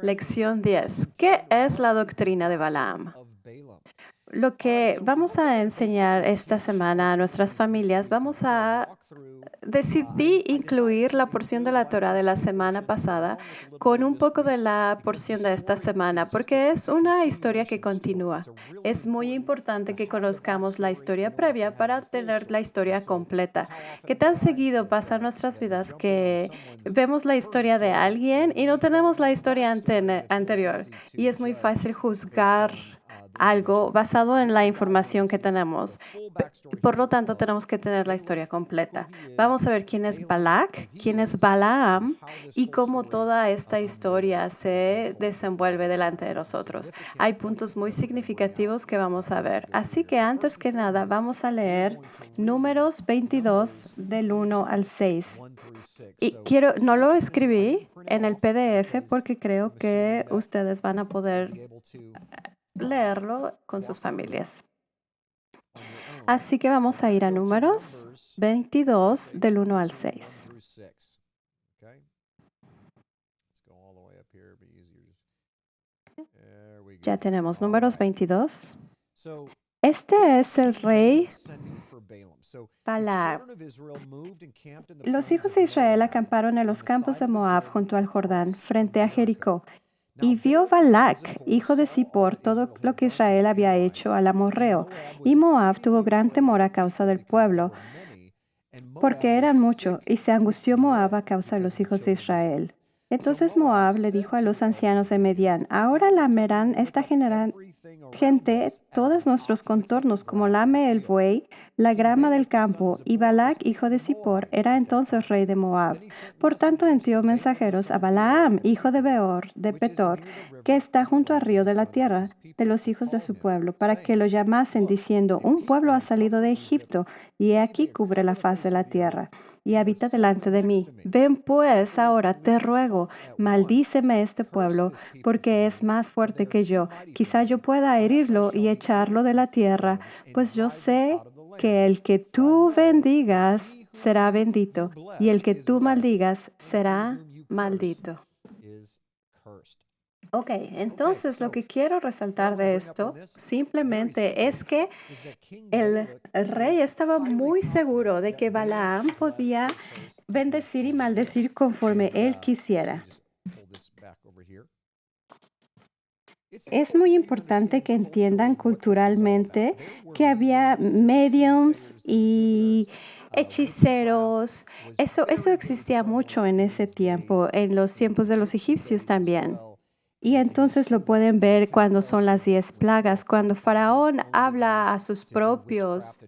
Lección 10. ¿Qué es la doctrina de Balaam? Lo que vamos a enseñar esta semana a nuestras familias, vamos a decidí incluir la porción de la Torah de la semana pasada con un poco de la porción de esta semana, porque es una historia que continúa. Es muy importante que conozcamos la historia previa para tener la historia completa. ¿Qué tan seguido pasa en nuestras vidas que vemos la historia de alguien y no tenemos la historia anterior? Y es muy fácil juzgar algo basado en la información que tenemos. Por lo tanto, tenemos que tener la historia completa. Vamos a ver quién es Balak, quién es Balaam y cómo toda esta historia se desenvuelve delante de nosotros. Hay puntos muy significativos que vamos a ver. Así que antes que nada, vamos a leer Números 22 del 1 al 6. Y no lo escribí en el PDF porque creo que ustedes van a poder leerlo con sus familias. Así que vamos a ir a Números 22 del 1 al 6. Ya tenemos Números 22. Este es el rey Balaam. Los hijos de Israel acamparon en los campos de Moab junto al Jordán, frente a Jericó. Y vio Balac, hijo de Zippor, todo lo que Israel había hecho al amorreo. Y Moab tuvo gran temor a causa del pueblo, porque eran muchos, y se angustió Moab a causa de los hijos de Israel. Entonces Moab le dijo a los ancianos de Medián: ahora lamerán esta gente todos nuestros contornos como lame el buey la grama del campo. Y Balac, hijo de Zippor, era entonces rey de Moab. Por tanto envió mensajeros a Balaam, hijo de Beor, de Petor, que está junto al río de la tierra de los hijos de su pueblo, para que lo llamasen, diciendo: un pueblo ha salido de Egipto, y he aquí cubre la faz de la tierra, y habita delante de mí. Ven pues ahora, te ruego, maldíceme este pueblo, porque es más fuerte que yo. Quizá yo pueda herirlo y echarlo de la tierra, pues yo sé que el que tú bendigas será bendito, y el que tú maldigas será maldito. Ok, entonces lo que quiero resaltar de esto simplemente es que el rey estaba muy seguro de que Balaam podía bendecir y maldecir conforme él quisiera. Es muy importante que entiendan culturalmente que había mediums y hechiceros. Eso existía mucho en ese tiempo, en los tiempos de los egipcios también. Y entonces lo pueden ver cuando son las 10 plagas, cuando Faraón habla a sus propios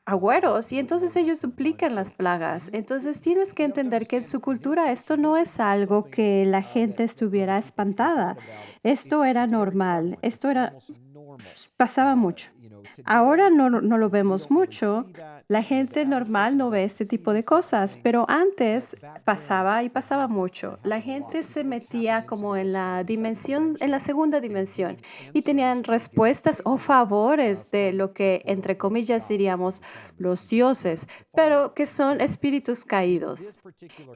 agüeros y entonces ellos duplican las plagas. Entonces tienes que entender que en su cultura esto no es algo que la gente estuviera espantada. Esto era normal, pasaba mucho. Ahora no lo vemos mucho. La gente normal no ve este tipo de cosas, pero antes pasaba y pasaba mucho. La gente se metía como en la dimensión, en la segunda dimensión, y tenían respuestas o favores de lo que, entre comillas, diríamos los dioses, pero que son espíritus caídos.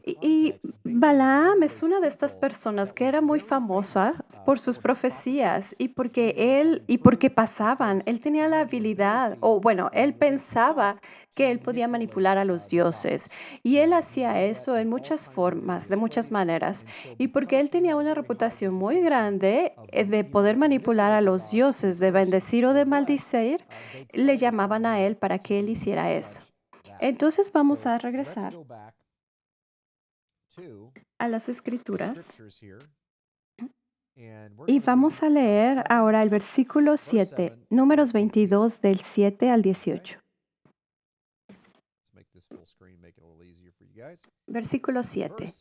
Y Balaam es una de estas personas que era muy famosa por sus profecías y porque pasaban. Él tenía la habilidad, o bueno, él pensaba que él podía manipular a los dioses. Y él hacía eso en muchas formas, de muchas maneras. Y porque él tenía una reputación muy grande de poder manipular a los dioses, de bendecir o de maldecir, le llamaban a él para que él hiciera eso. Entonces vamos a regresar a las escrituras y vamos a leer ahora el versículo 7, Números 22 del 7 al 18. Versículo 7.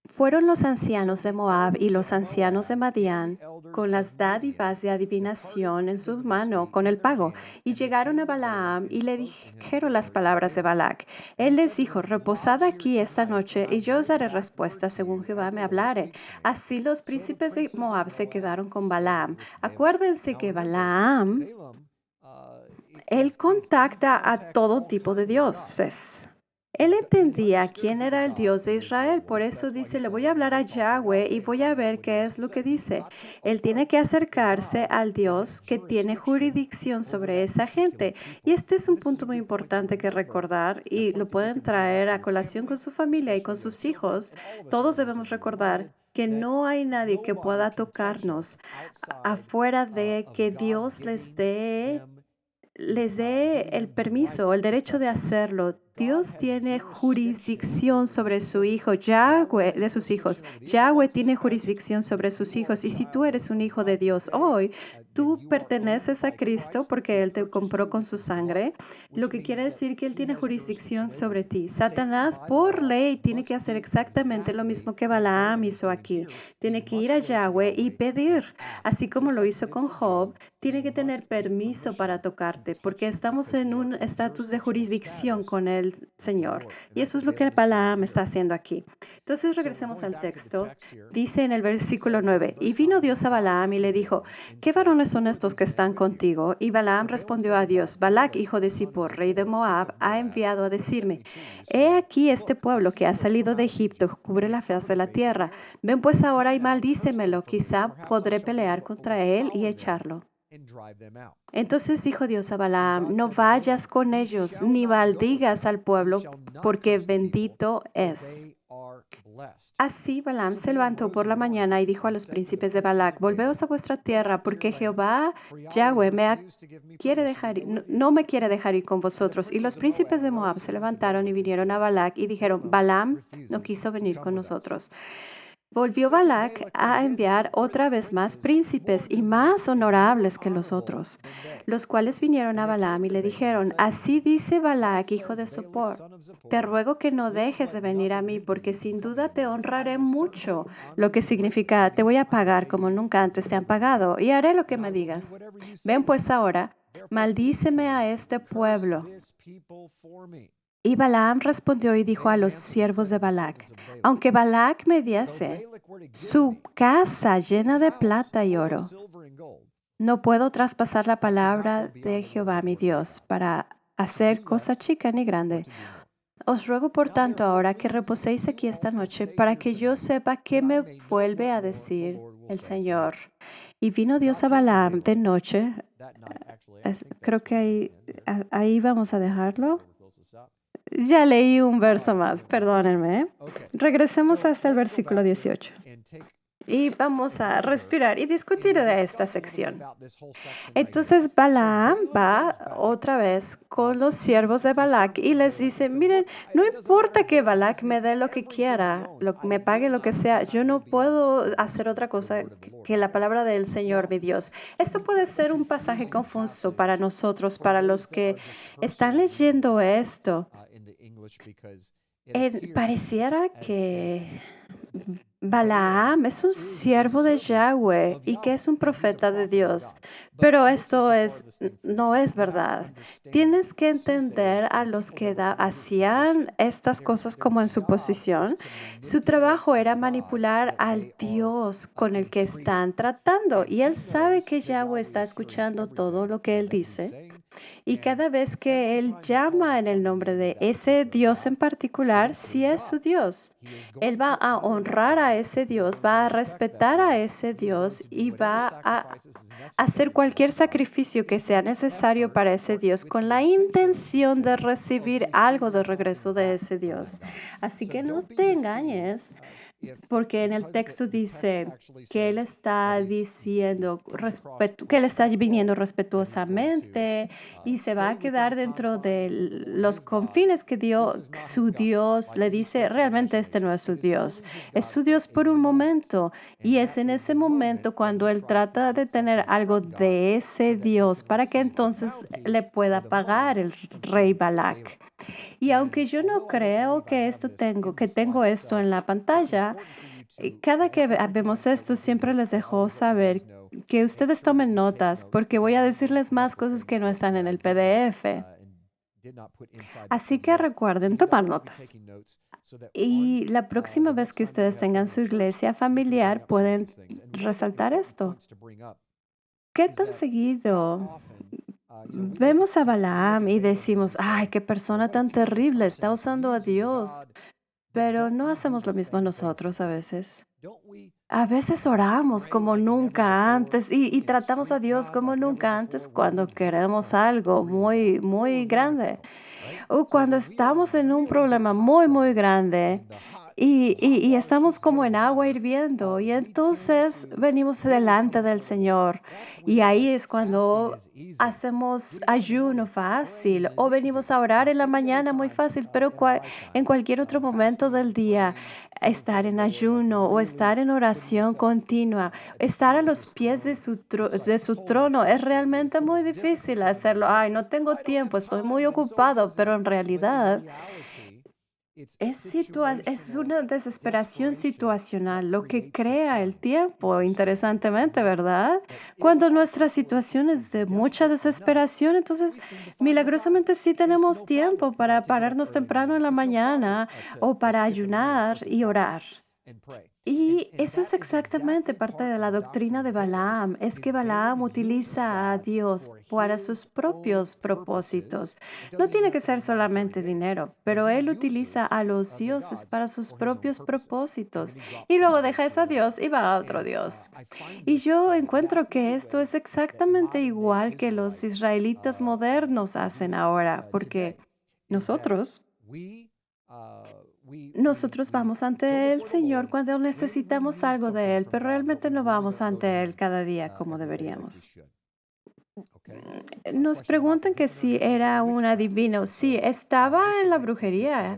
Fueron los ancianos de Moab y los ancianos de Madián con las dádivas de adivinación en su mano con el pago, y llegaron a Balaam y le dijeron las palabras de Balac. Él les dijo: reposad aquí esta noche y yo os daré respuesta según Jehová me hablare. Así los príncipes de Moab se quedaron con Balaam. Acuérdense que Balaam, él contacta a todo tipo de dioses. Él entendía quién era el Dios de Israel, por eso dice, le voy a hablar a Yahweh y voy a ver qué es lo que dice. Él tiene que acercarse al Dios que tiene jurisdicción sobre esa gente. Y este es un punto muy importante que recordar y lo pueden traer a colación con su familia y con sus hijos. Todos debemos recordar que no hay nadie que pueda tocarnos afuera de que Dios les dé el permiso, el derecho de hacerlo. Dios tiene jurisdicción sobre su hijo, Yahweh, de sus hijos. Yahweh tiene jurisdicción sobre sus hijos. Y si tú eres un hijo de Dios hoy, tú perteneces a Cristo porque Él te compró con su sangre, lo que quiere decir que Él tiene jurisdicción sobre ti. Satanás, por ley, tiene que hacer exactamente lo mismo que Balaam hizo aquí. Tiene que ir a Yahweh y pedir, así como lo hizo con Job, tiene que tener permiso para tocarte, porque estamos en un estatus de jurisdicción con el Señor. Y eso es lo que Balaam está haciendo aquí. Entonces regresemos al texto. Dice en el versículo 9, y vino Dios a Balaam y le dijo, ¿qué varones son estos que están contigo? Y Balaam respondió a Dios, Balac, hijo de Zippor, rey de Moab, ha enviado a decirme, he aquí este pueblo que ha salido de Egipto cubre la faz de la tierra. Ven pues ahora y maldícemelo, quizá podré pelear contra él y echarlo. Entonces dijo Dios a Balaam, no vayas con ellos, ni maldigas al pueblo, porque bendito es. Así Balaam se levantó por la mañana y dijo a los príncipes de Balac, volveos a vuestra tierra, porque Jehová, Yahweh, no me quiere dejar ir con vosotros. Y los príncipes de Moab se levantaron y vinieron a Balac y dijeron, Balaam no quiso venir con nosotros. Volvió Balac a enviar otra vez más príncipes y más honorables que los otros, los cuales vinieron a Balaam y le dijeron, así dice Balac, hijo de Zippor, te ruego que no dejes de venir a mí, porque sin duda te honraré mucho, lo que significa, te voy a pagar como nunca antes te han pagado, y haré lo que me digas. Ven pues ahora, maldíceme a este pueblo. Y Balaam respondió y dijo a los siervos de Balac, aunque Balac me diese su casa llena de plata y oro, no puedo traspasar la palabra de Jehová mi Dios para hacer cosa chica ni grande. Os ruego por tanto ahora que reposéis aquí esta noche para que yo sepa qué me vuelve a decir el Señor. Y vino Dios a Balaam de noche. Creo que ahí vamos a dejarlo. Ya leí un verso más, perdónenme. Regresemos hasta el versículo 18. Y vamos a respirar y discutir de esta sección. Entonces Balaam va otra vez con los siervos de Balac y les dice, miren, no importa que Balac me dé lo que quiera, me pague lo que sea, yo no puedo hacer otra cosa que la palabra del Señor mi Dios. Esto puede ser un pasaje confuso para nosotros, para los que están leyendo esto. Pareciera que Balaam es un siervo de Yahweh y que es un profeta de Dios, pero esto no es verdad. Tienes que entender a los que hacían estas cosas como en su posición. Su trabajo era manipular al Dios con el que están tratando y él sabe que Yahweh está escuchando todo lo que él dice. Y cada vez que él llama en el nombre de ese Dios en particular, si es su Dios, él va a honrar a ese Dios, va a respetar a ese Dios y va a hacer cualquier sacrificio que sea necesario para ese Dios con la intención de recibir algo de regreso de ese Dios. Así que no te engañes. Porque en el texto dice que él está diciendo que él está viniendo respetuosamente y se va a quedar dentro de los confines que su Dios le dice, realmente este no es su Dios, es su Dios por un momento. Y es en ese momento cuando él trata de tener algo de ese Dios para que entonces le pueda pagar el rey Balac. Y aunque yo no creo que tengo esto en la pantalla, cada que vemos esto, siempre les dejo saber que ustedes tomen notas, porque voy a decirles más cosas que no están en el PDF. Así que recuerden tomar notas. Y la próxima vez que ustedes tengan su iglesia familiar, pueden resaltar esto. ¿Qué tan seguido Vemos a Balaam y decimos, ay, qué persona tan terrible, está usando a Dios, pero no hacemos lo mismo nosotros a veces. A veces oramos como nunca antes y tratamos a Dios como nunca antes cuando queremos algo muy, muy grande. O cuando estamos en un problema muy, muy grande y estamos como en agua hirviendo y entonces venimos delante del Señor y ahí es cuando hacemos ayuno fácil o venimos a orar en la mañana muy fácil, pero en cualquier otro momento del día, estar en ayuno o estar en oración continua, estar a los pies de de su trono, es realmente muy difícil hacerlo. Ay, no tengo tiempo, estoy muy ocupado, pero en realidad es una desesperación situacional lo que crea el tiempo, interesantemente, ¿verdad? Cuando nuestra situación es de mucha desesperación, entonces milagrosamente sí tenemos tiempo para pararnos temprano en la mañana o para ayunar y orar. Y eso es exactamente parte de la doctrina de Balaam, es que Balaam utiliza a Dios para sus propios propósitos. No tiene que ser solamente dinero, pero él utiliza a los dioses para sus propios propósitos y luego deja ese Dios y va a otro Dios. Y yo encuentro que esto es exactamente igual que los israelitas modernos hacen ahora, porque nosotros nosotros vamos ante el Señor cuando necesitamos algo de Él, pero realmente no vamos ante Él cada día como deberíamos. Nos preguntan que si era un adivino. Sí, estaba en la brujería.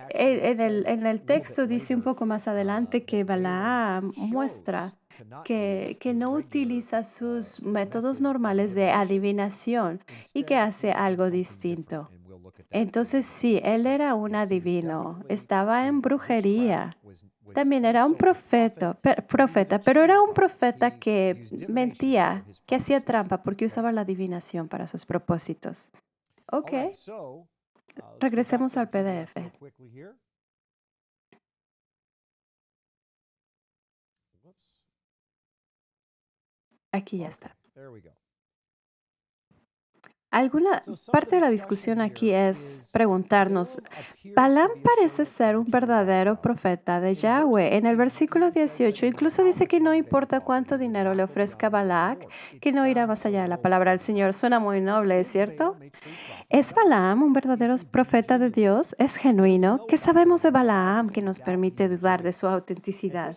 En el texto dice un poco más adelante que Balaam muestra que no utiliza sus métodos normales de adivinación y que hace algo distinto. Entonces sí, él era un adivino, estaba en brujería. También era un profeta, pero era un profeta que mentía, que hacía trampa porque usaba la adivinación para sus propósitos. Ok, regresemos al PDF. Aquí ya está. Alguna parte de la discusión aquí es preguntarnos, Balaam parece ser un verdadero profeta de Yahweh. En el versículo 18 incluso dice que no importa cuánto dinero le ofrezca Balac, que no irá más allá de la palabra del Señor. Suena muy noble, ¿es cierto? ¿Es Balaam un verdadero profeta de Dios? ¿Es genuino? ¿Qué sabemos de Balaam que nos permite dudar de su autenticidad?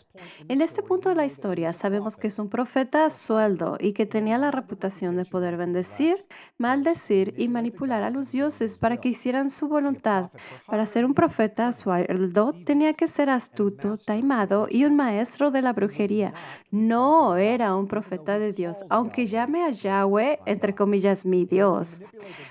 En este punto de la historia sabemos que es un profeta a sueldo y que tenía la reputación de poder bendecir, maldecir y manipular a los dioses para que hicieran su voluntad. Para ser un profeta a sueldo tenía que ser astuto, taimado y un maestro de la brujería. No era un profeta de Dios, aunque llame a Yahweh, entre comillas, mi Dios.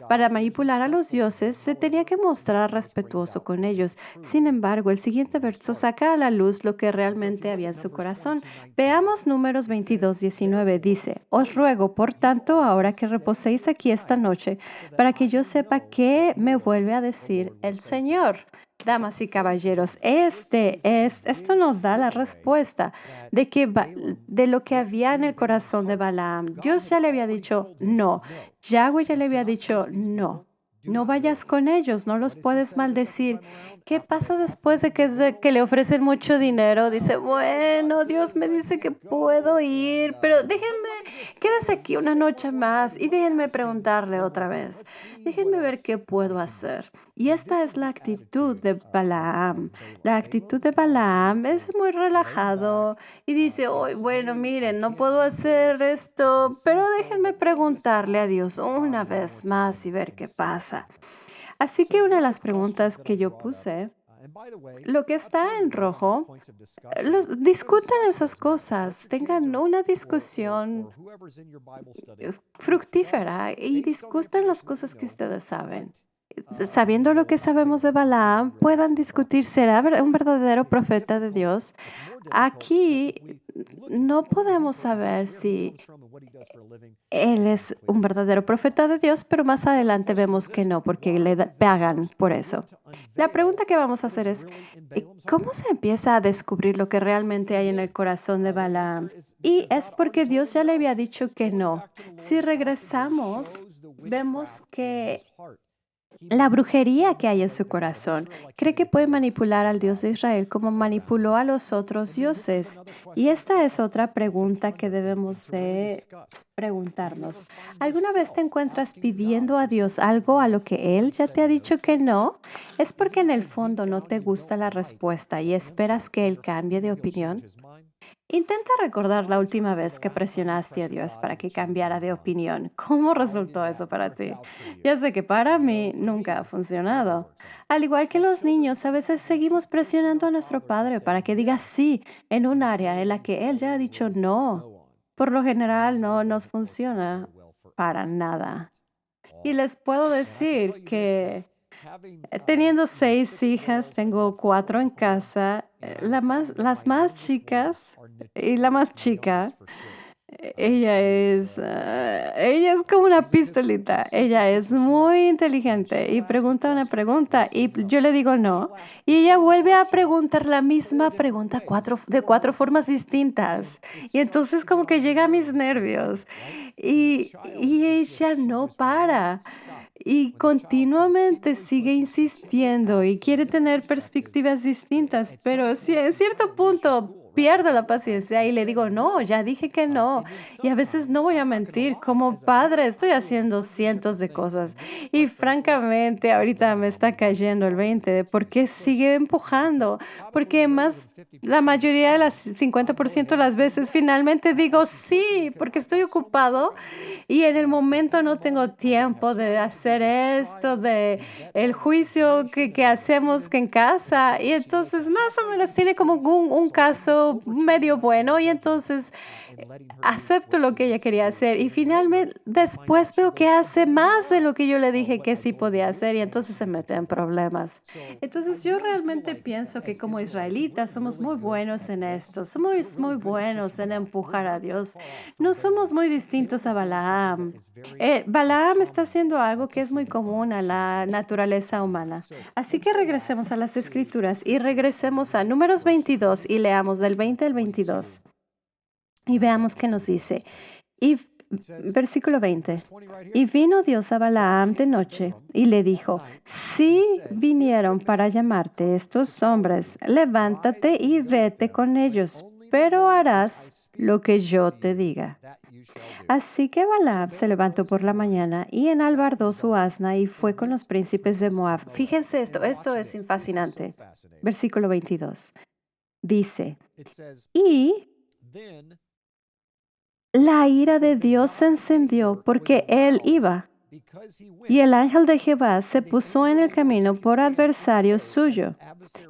Para manipular a los dioses se tenía que mostrar respetuoso con ellos. Sin embargo, el siguiente verso saca a la luz lo que realmente había en su corazón. Veamos Números 22:19. Dice, Os ruego, por tanto, ahora que reposéis aquí esta noche, para que yo sepa qué me vuelve a decir el Señor. Damas y caballeros, esto nos da la respuesta de lo que había en el corazón de Balaam. Dios ya le había dicho no. Yahweh ya le había dicho no. No vayas con ellos, no los puedes maldecir. ¿Qué pasa después de que le ofrecen mucho dinero? Dice, bueno, Dios me dice que puedo ir, pero déjenme, quédese aquí una noche más y déjenme preguntarle otra vez. Déjenme ver qué puedo hacer. Y esta es la actitud de Balaam. La actitud de Balaam es muy relajado y dice, "Oh, bueno, miren, no puedo hacer esto, pero déjenme preguntarle a Dios una vez más y ver qué pasa." Así que una de las preguntas que yo puse, lo que está en rojo, discutan esas cosas, tengan una discusión fructífera y discutan las cosas que ustedes saben. Sabiendo lo que sabemos de Balaam, puedan discutir, ¿será un verdadero profeta de Dios? Aquí no podemos saber si él es un verdadero profeta de Dios, pero más adelante vemos que no, porque pagan por eso. La pregunta que vamos a hacer es, ¿cómo se empieza a descubrir lo que realmente hay en el corazón de Balaam? Y es porque Dios ya le había dicho que no. Si regresamos vemos que la brujería que hay en su corazón cree que puede manipular al Dios de Israel como manipuló a los otros dioses. Y esta es otra pregunta que debemos de preguntarnos. ¿Alguna vez te encuentras pidiendo a Dios algo a lo que Él ya te ha dicho que no? ¿Es porque en el fondo no te gusta la respuesta y esperas que Él cambie de opinión? Intenta recordar la última vez que presionaste a Dios para que cambiara de opinión. ¿Cómo resultó eso para ti? Ya sé que para mí nunca ha funcionado. Al igual que los niños, a veces seguimos presionando a nuestro padre para que diga sí en un área en la que él ya ha dicho no. Por lo general no nos funciona para nada. Y les puedo decir que teniendo 6 hijas, tengo 4 en casa, las más chicas y la más chica, ella es como una pistolita. Ella es muy inteligente y pregunta una pregunta y yo le digo no, y ella vuelve a preguntar la misma pregunta de 4 formas distintas. Y entonces como que llega a mis nervios y ella no para. Y continuamente sigue insistiendo y quiere tener perspectivas distintas, pero si en cierto punto pierdo la paciencia y le digo, no, ya dije que no. Y a veces no voy a mentir, como padre estoy haciendo cientos de cosas. Y francamente, ahorita me está cayendo el 20 de por qué sigue empujando, porque más la mayoría de las 50% de las veces finalmente digo sí, porque estoy ocupado y en el momento no tengo tiempo de hacer esto, de el juicio que hacemos que en casa. Y entonces más o menos tiene como un caso medio bueno. Y entonces acepto lo que ella quería hacer. Y finalmente después veo que hace más de lo que yo le dije que sí podía hacer. Y entonces se mete en problemas. Entonces yo realmente pienso que como israelitas somos muy buenos en esto. Somos muy buenos en empujar a Dios. No somos muy distintos a Balaam. Balaam está haciendo algo que es muy común a la naturaleza humana. Así que regresemos a las escrituras y regresemos a Números 22 y leamos del 20 al 22. Y veamos qué nos dice. Y versículo 20. Y vino Dios a Balaam de noche y le dijo, si vinieron para llamarte estos hombres, levántate y vete con ellos, pero harás lo que yo te diga. Así que Balaam se levantó por la mañana y enalbardó su asna y fue con los príncipes de Moab. Fíjense esto es fascinante. Versículo 22. Dice, y la ira de Dios se encendió porque él iba. Y el ángel de Jehová se puso en el camino por adversario suyo.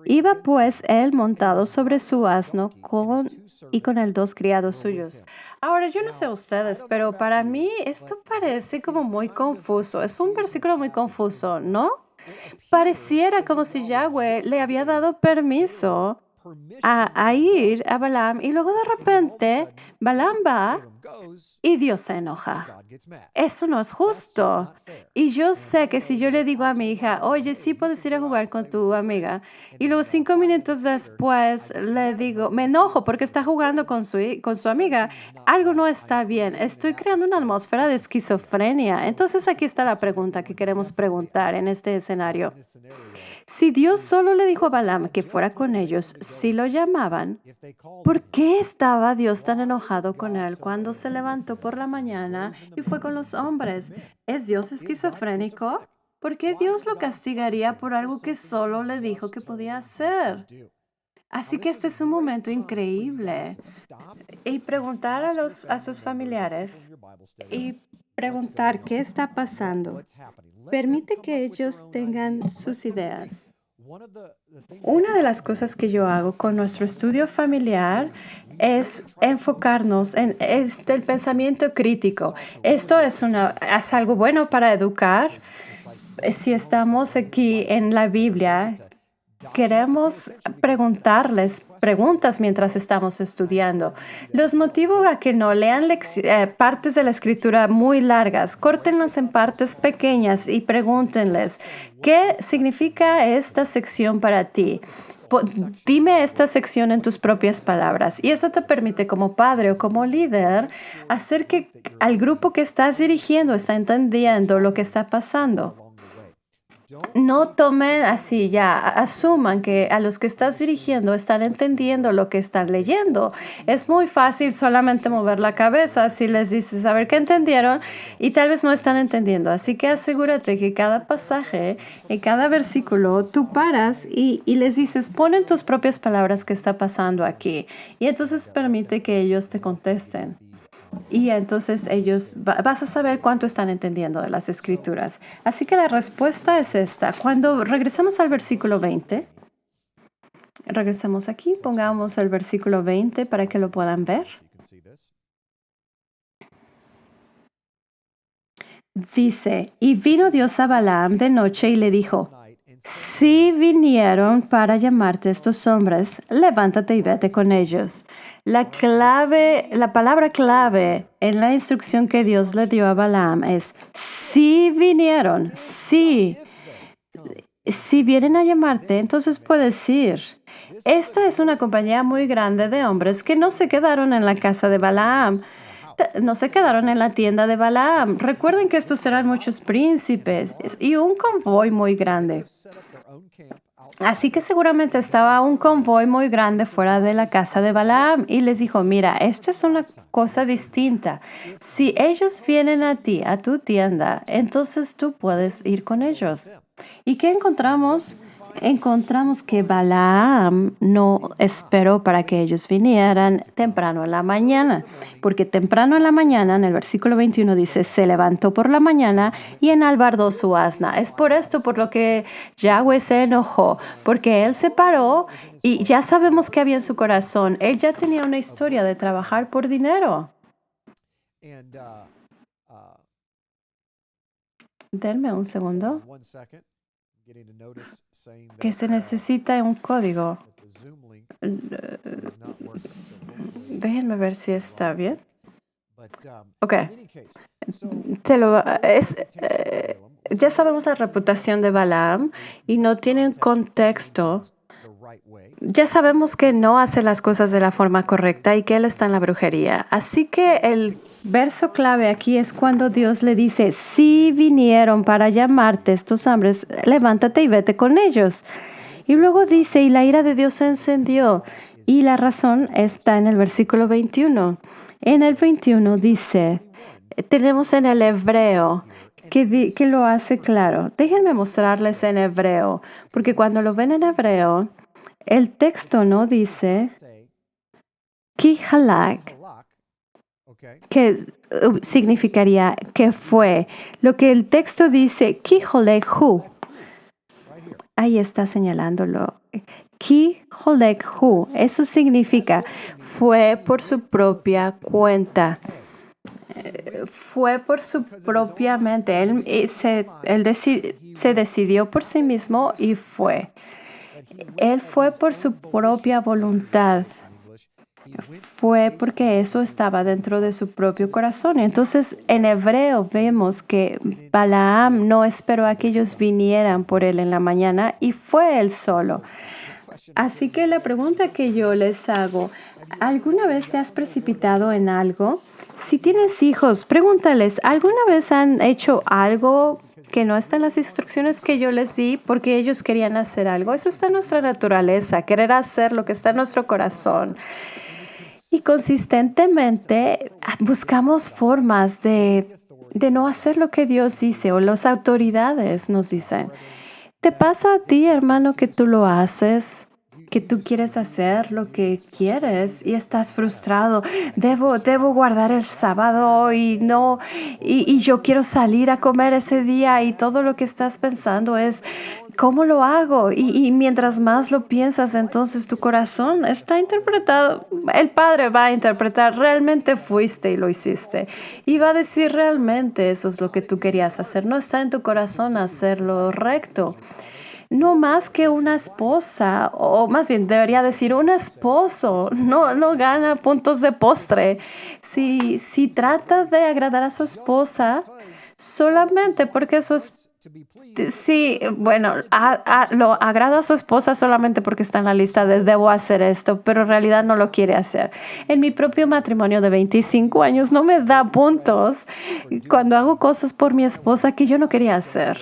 Iba pues él montado sobre su asno y con el 2 criados suyos. Ahora, yo no sé ustedes, pero para mí esto parece como muy confuso. Es un versículo muy confuso, ¿no? Pareciera como si Yahweh le había dado permiso a ir a Balaam y luego de repente Balaam va y Dios se enoja. Eso no es justo. Y yo sé que si yo le digo a mi hija, oye, sí puedes ir a jugar con tu amiga, y luego 5 minutos después le digo, me enojo porque está jugando con su amiga, algo no está bien. Estoy creando una atmósfera de esquizofrenia. Entonces aquí está la pregunta que queremos preguntar en este escenario. Si Dios solo le dijo a Balaam que fuera con ellos, si lo llamaban, ¿por qué estaba Dios tan enojado con él cuando se levantó por la mañana y fue con los hombres? ¿Es Dios esquizofrénico? ¿Por qué Dios lo castigaría por algo que solo le dijo que podía hacer? Así que este es un momento increíble. Y preguntar a sus familiares y preguntar qué está pasando. Permite que ellos tengan sus ideas. Una de las cosas que yo hago con nuestro estudio familiar es enfocarnos en el pensamiento crítico. Esto es algo bueno para educar. Si estamos aquí en la Biblia, queremos preguntarles preguntas mientras estamos estudiando. Los motivo a que no lean partes de la escritura muy largas. Córtenlas en partes pequeñas y pregúntenles, ¿qué significa esta sección para ti? dime esta sección en tus propias palabras. Y eso te permite como padre o como líder hacer que al grupo que estás dirigiendo está entendiendo lo que está pasando. No tomen así ya, asuman que a los que estás dirigiendo están entendiendo lo que están leyendo. Es muy fácil solamente mover la cabeza si les dices a ver qué entendieron y tal vez no están entendiendo. Así que asegúrate que cada pasaje, en cada versículo, tú paras y les dices, pon en tus propias palabras qué está pasando aquí. Y entonces permite que ellos te contesten. Y entonces vas a saber cuánto están entendiendo de las escrituras. Así que la respuesta es esta. Cuando regresamos al versículo 20, regresamos aquí, pongamos el versículo 20 para que lo puedan ver. Dice, y vino Dios a Balaam de noche y le dijo, si vinieron para llamarte estos hombres, levántate y vete con ellos. La palabra clave en la instrucción que Dios le dio a Balaam es, si vinieron, si vienen a llamarte, entonces puedes ir. Esta es una compañía muy grande de hombres que no se quedaron en la casa de Balaam. No se quedaron en la tienda de Balaam. Recuerden que estos eran muchos príncipes y un convoy muy grande. Así que seguramente estaba un convoy muy grande fuera de la casa de Balaam y les dijo, mira, esta es una cosa distinta. Si ellos vienen a ti, a tu tienda, entonces tú puedes ir con ellos. ¿Y qué encontramos? Encontramos que Balaam no esperó para que ellos vinieran temprano en la mañana, porque temprano en la mañana, en el versículo 21 dice, se levantó por la mañana y enalbardó su asna. Es por esto por lo que Yahweh se enojó, porque él se paró y ya sabemos que había en su corazón. Él ya tenía una historia de trabajar por dinero. Denme un segundo. Que se necesita un código. Déjenme ver si está bien. Ok. Ya sabemos la reputación de Balaam y no tiene contexto. Ya sabemos que no hace las cosas de la forma correcta y que él está en la brujería. Así que el verso clave aquí es cuando Dios le dice, si vinieron para llamarte estos hombres, levántate y vete con ellos. Y luego dice, y la ira de Dios se encendió. Y la razón está en el versículo 21. En el 21 dice, tenemos en el hebreo, que lo hace claro. Déjenme mostrarles en hebreo, porque cuando lo ven en hebreo, el texto no dice ki halak, que significaría que fue. Lo que el texto dice, ki holehu. Ahí está señalándolo. Ki holehu. Eso significa fue por su propia cuenta. Fue por su propia mente. Él se decidió por sí mismo y fue. Él fue por su propia voluntad. Fue porque eso estaba dentro de su propio corazón. Entonces, en hebreo vemos que Balaam no esperó a que ellos vinieran por él en la mañana y fue él solo. Así que la pregunta que yo les hago, ¿alguna vez te has precipitado en algo? Si tienes hijos, pregúntales, ¿alguna vez han hecho algo que no está en las instrucciones que yo les di porque ellos querían hacer algo? Eso está en nuestra naturaleza, querer hacer lo que está en nuestro corazón. Y consistentemente buscamos formas de no hacer lo que Dios dice o las autoridades nos dicen. ¿Te pasa a ti, hermano, que tú lo haces? Que tú quieres hacer lo que quieres y estás frustrado. Debo guardar el sábado y yo quiero salir a comer ese día y todo lo que estás pensando es ¿cómo lo hago? Y mientras más lo piensas, entonces tu corazón está interpretado. El Padre va a interpretar, realmente fuiste y lo hiciste. Y va a decir, realmente eso es lo que tú querías hacer. No está en tu corazón hacerlo recto. No más que una esposa, o más bien debería decir un esposo, no gana puntos de postre. Si trata de agradar a su esposa solamente porque su Sí, bueno, lo agrada a su esposa solamente porque está en la lista de debo hacer esto, pero en realidad no lo quiere hacer. En mi propio matrimonio de 25 años no me da puntos cuando hago cosas por mi esposa que yo no quería hacer.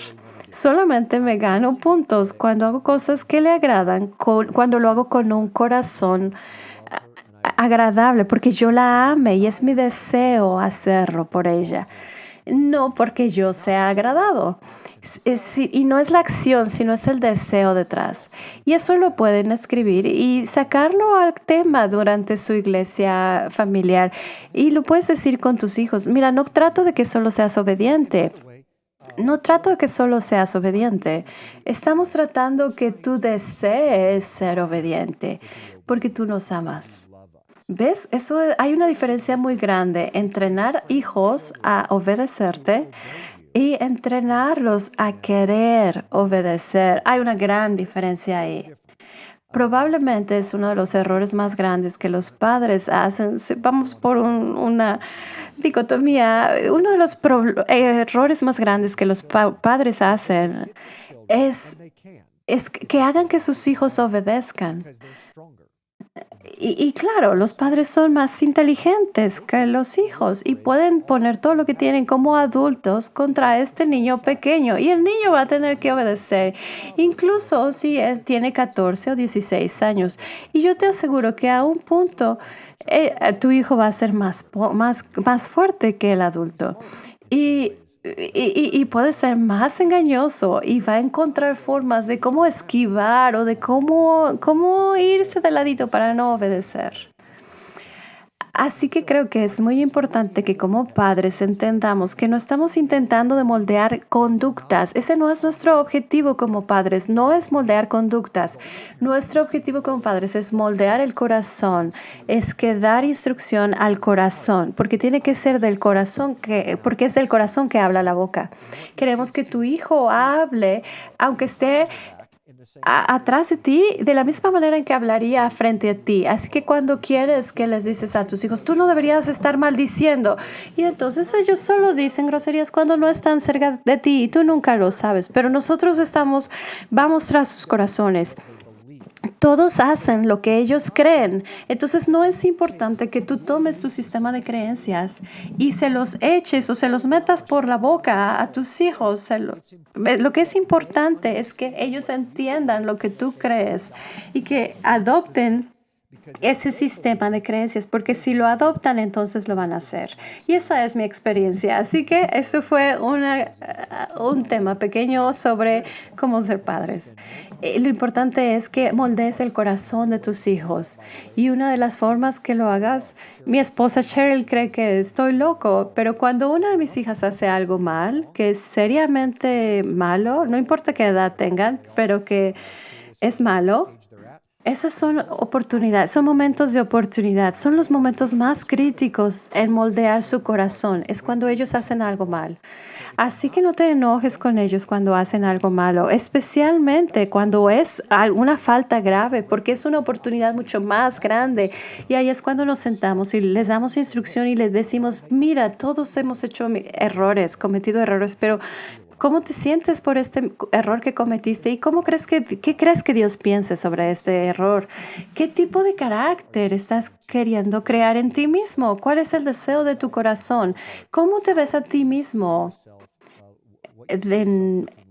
Solamente me gano puntos cuando hago cosas que le agradan, cuando lo hago con un corazón agradable, porque yo la ame y es mi deseo hacerlo por ella. No porque yo sea agradado. Y no es la acción, sino es el deseo detrás. Y eso lo pueden escribir y sacarlo al tema durante su iglesia familiar. Y lo puedes decir con tus hijos. Mira, no trato de que solo seas obediente. No trato de que solo seas obediente. Estamos tratando que tú desees ser obediente porque tú nos amas. ¿Ves? Hay una diferencia muy grande. Entrenar hijos a obedecerte y entrenarlos a querer obedecer. Hay una gran diferencia ahí. Probablemente es uno de los errores más grandes que los padres hacen. Si vamos por una dicotomía. Uno de los errores más grandes que los padres hacen es, es que hagan que sus hijos obedezcan. Y claro, los padres son más inteligentes que los hijos y pueden poner todo lo que tienen como adultos contra este niño pequeño y el niño va a tener que obedecer, incluso si tiene 14 o 16 años. Y yo te aseguro que a un punto tu hijo va a ser más fuerte que el adulto. Y y puede ser más engañoso y va a encontrar formas de cómo esquivar o de cómo irse de ladito para no obedecer. Así que creo que es muy importante que como padres entendamos que no estamos intentando de moldear conductas. Ese no es nuestro objetivo como padres, no es moldear conductas. Nuestro objetivo como padres es moldear el corazón, es que dar instrucción al corazón, porque tiene que ser del corazón porque es del corazón que habla la boca. Queremos que tu hijo hable, aunque esté atrás de ti de la misma manera en que hablaría frente a ti. Así que cuando quieres que les dices a tus hijos, tú no deberías estar maldiciendo. Y entonces ellos solo dicen groserías cuando no están cerca de ti y tú nunca lo sabes. Pero nosotros vamos tras sus corazones. Todos hacen lo que ellos creen. Entonces no es importante que tú tomes tu sistema de creencias y se los eches o se los metas por la boca a tus hijos. Lo que es importante es que ellos entiendan lo que tú crees y que adopten ese sistema de creencias, porque si lo adoptan, entonces lo van a hacer. Y esa es mi experiencia. Así que eso fue un tema pequeño sobre cómo ser padres. Lo importante es que moldees el corazón de tus hijos. Y una de las formas que lo hagas, mi esposa Cheryl cree que estoy loco, pero cuando una de mis hijas hace algo mal, que es seriamente malo, no importa qué edad tengan, pero que es malo, esas son oportunidades, son momentos de oportunidad, son los momentos más críticos en moldear su corazón, es cuando ellos hacen algo mal. Así que no te enojes con ellos cuando hacen algo malo, especialmente cuando es alguna falta grave, porque es una oportunidad mucho más grande. Y ahí es cuando nos sentamos y les damos instrucción y les decimos, mira, todos hemos hecho errores, cometido errores, pero ¿cómo te sientes por este error que cometiste? ¿Y qué crees que Dios piense sobre este error? ¿Qué tipo de carácter estás queriendo crear en ti mismo? ¿Cuál es el deseo de tu corazón? ¿Cómo te ves a ti mismo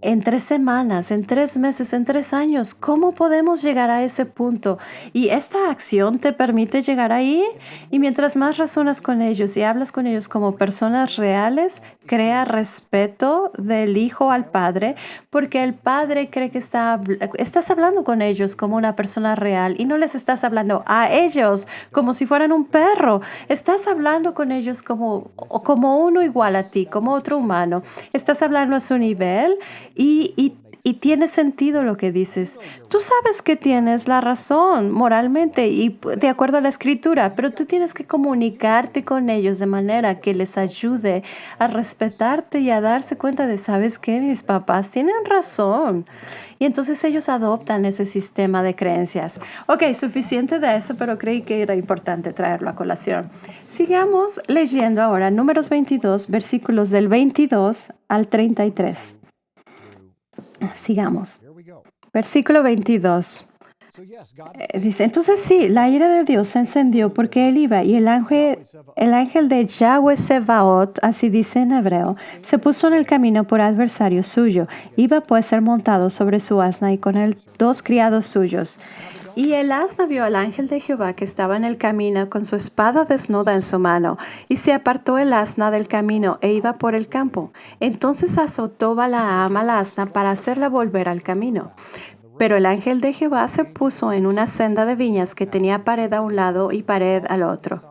en 3 semanas, en 3 meses, en 3 años? ¿Cómo podemos llegar a ese punto? Y esta acción te permite llegar ahí. Y mientras más razonas con ellos y hablas con ellos como personas reales, crea respeto del hijo al padre, porque el padre cree que estás hablando con ellos como una persona real y no les estás hablando a ellos como si fueran un perro. Estás hablando con ellos como uno igual a ti, como otro humano. Estás hablando a su nivel y tiene sentido lo que dices. Tú sabes que tienes la razón moralmente y de acuerdo a la escritura, pero tú tienes que comunicarte con ellos de manera que les ayude a respetarte y a darse cuenta de, ¿sabes qué? Mis papás tienen razón. Y entonces ellos adoptan ese sistema de creencias. Ok, suficiente de eso, pero creí que era importante traerlo a colación. Sigamos leyendo ahora Números 22, versículos del 22 al 33. Sigamos. Versículo 22. Dice, entonces sí, la ira de Dios se encendió porque él iba y el ángel de Yahweh Sebaot, así dice en hebreo, se puso en el camino por adversario suyo. Iba pues ser montado sobre su asna y con él 2 criados suyos. Y el asna vio al ángel de Jehová que estaba en el camino con su espada desnuda en su mano. Y se apartó el asna del camino e iba por el campo. Entonces azotó Balaam al asna para hacerla volver al camino. Pero el ángel de Jehová se puso en una senda de viñas que tenía pared a un lado y pared al otro.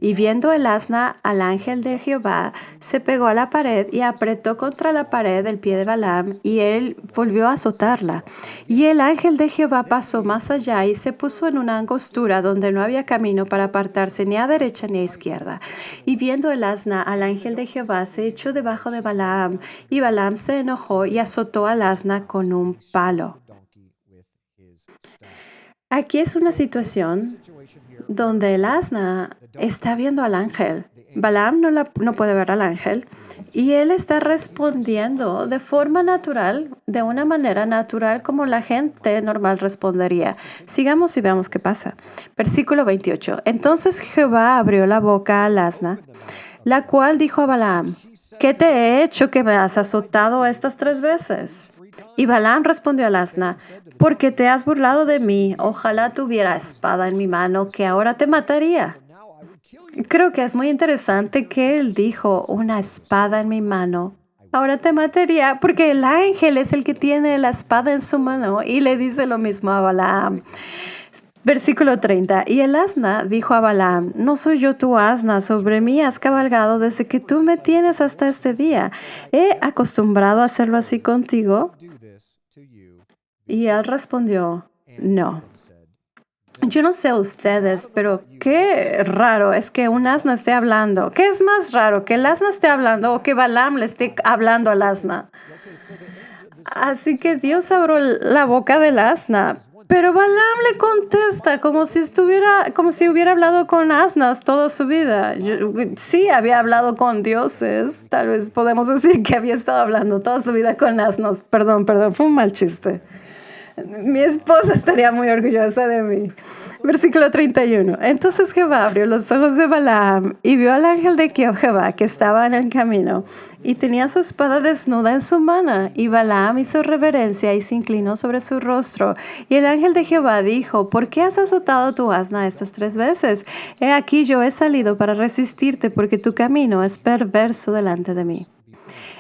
Y viendo el asna al ángel de Jehová, se pegó a la pared y apretó contra la pared el pie de Balaam, y él volvió a azotarla. Y el ángel de Jehová pasó más allá y se puso en una angostura donde no había camino para apartarse ni a derecha ni a izquierda. Y viendo el asna al ángel de Jehová, se echó debajo de Balaam, y Balaam se enojó y azotó al asna con un palo. Aquí es una situación donde el asna está viendo al ángel. Balaam no puede ver al ángel y él está respondiendo de forma natural, de una manera natural como la gente normal respondería. Sigamos y veamos qué pasa. Versículo 28. Entonces Jehová abrió la boca al asna, la cual dijo a Balaam, ¿qué te he hecho que me has azotado estas 3 veces? Y Balaam respondió al asna, porque te has burlado de mí, ojalá tuviera espada en mi mano, que ahora te mataría. Creo que es muy interesante que él dijo, una espada en mi mano, ahora te mataría, porque el ángel es el que tiene la espada en su mano y le dice lo mismo a Balaam. Versículo 30. Y el asna dijo a Balaam, no soy yo tu asna, sobre mí has cabalgado desde que tú me tienes hasta este día. ¿He acostumbrado a hacerlo así contigo? Y él respondió, no. Yo no sé ustedes, pero qué raro es que un asna esté hablando. ¿Qué es más raro, que el asna esté hablando o que Balaam le esté hablando al asna? Así que Dios abrió la boca del asna. Pero Balaam le contesta como si hubiera hablado con asnas toda su vida. Sí, había hablado con dioses. Tal vez podemos decir que había estado hablando toda su vida con asnos. Perdón, fue un mal chiste. Mi esposa estaría muy orgullosa de mí. Versículo 31. Entonces Jehová abrió los ojos de Balaam y vio al ángel de Jehová que estaba en el camino y tenía su espada desnuda en su mano. Y Balaam hizo reverencia y se inclinó sobre su rostro. Y el ángel de Jehová dijo, ¿por qué has azotado tu asna estas 3 veces? He aquí yo he salido para resistirte porque tu camino es perverso delante de mí.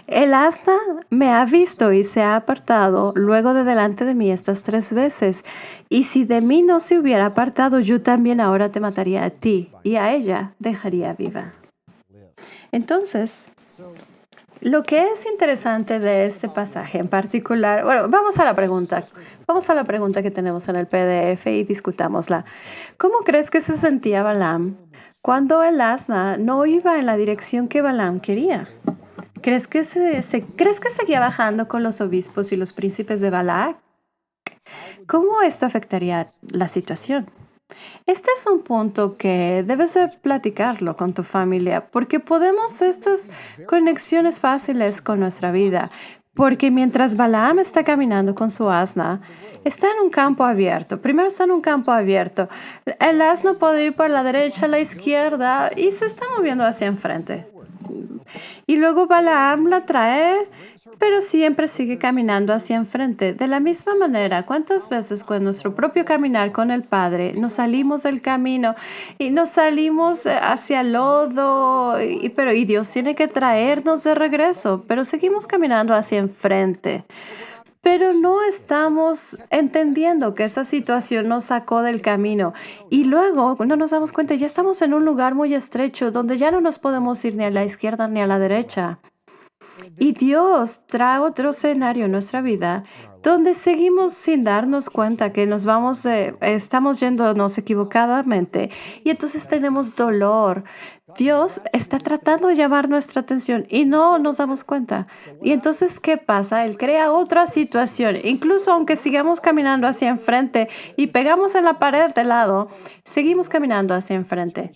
El asna me ha visto y se ha apartado luego de delante de mí estas 3 veces. Y si de mí no se hubiera apartado, yo también ahora te mataría a ti y a ella dejaría viva. Entonces, lo que es interesante de este pasaje en particular, bueno, vamos a la pregunta que tenemos en el PDF y discutámosla. ¿Cómo crees que se sentía Balaam cuando el asna no iba en la dirección que Balaam quería? ¿Crees que seguía bajando con los obispos y los príncipes de Balac? ¿Cómo esto afectaría la situación? Este es un punto que debes de platicarlo con tu familia, porque podemos estas conexiones fáciles con nuestra vida. Porque mientras Balaam está caminando con su asna, está en un campo abierto. Primero está en un campo abierto. El asna puede ir por la derecha, a la izquierda y se está moviendo hacia enfrente. Y luego Balaam la trae, pero siempre sigue caminando hacia enfrente. De la misma manera, ¿cuántas veces con nuestro propio caminar con el Padre nos salimos del camino y nos salimos hacia el lodo? Y Dios tiene que traernos de regreso, pero seguimos caminando hacia enfrente. Pero no estamos entendiendo que esa situación nos sacó del camino. Y luego no nos damos cuenta, ya estamos en un lugar muy estrecho donde ya no nos podemos ir ni a la izquierda ni a la derecha. Y Dios trae otro escenario en nuestra vida donde seguimos sin darnos cuenta que estamos yéndonos equivocadamente y entonces tenemos dolor. Dios está tratando de llamar nuestra atención y no nos damos cuenta. Y entonces, ¿qué pasa? Él crea otra situación. Incluso aunque sigamos caminando hacia enfrente y pegamos en la pared de lado, seguimos caminando hacia enfrente.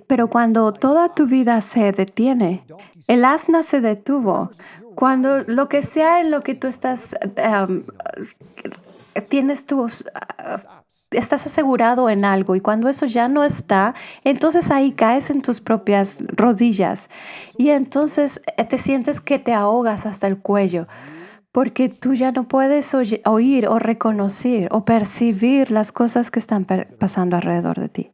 Pero cuando toda tu vida se detiene, el asna se detuvo Cuando lo que sea en lo que tú estás, tienes tus, estás asegurado en algo y cuando eso ya no está, entonces ahí caes en tus propias rodillas y entonces te sientes que te ahogas hasta el cuello porque tú ya no puedes oír o reconocer o percibir las cosas que están pasando alrededor de ti.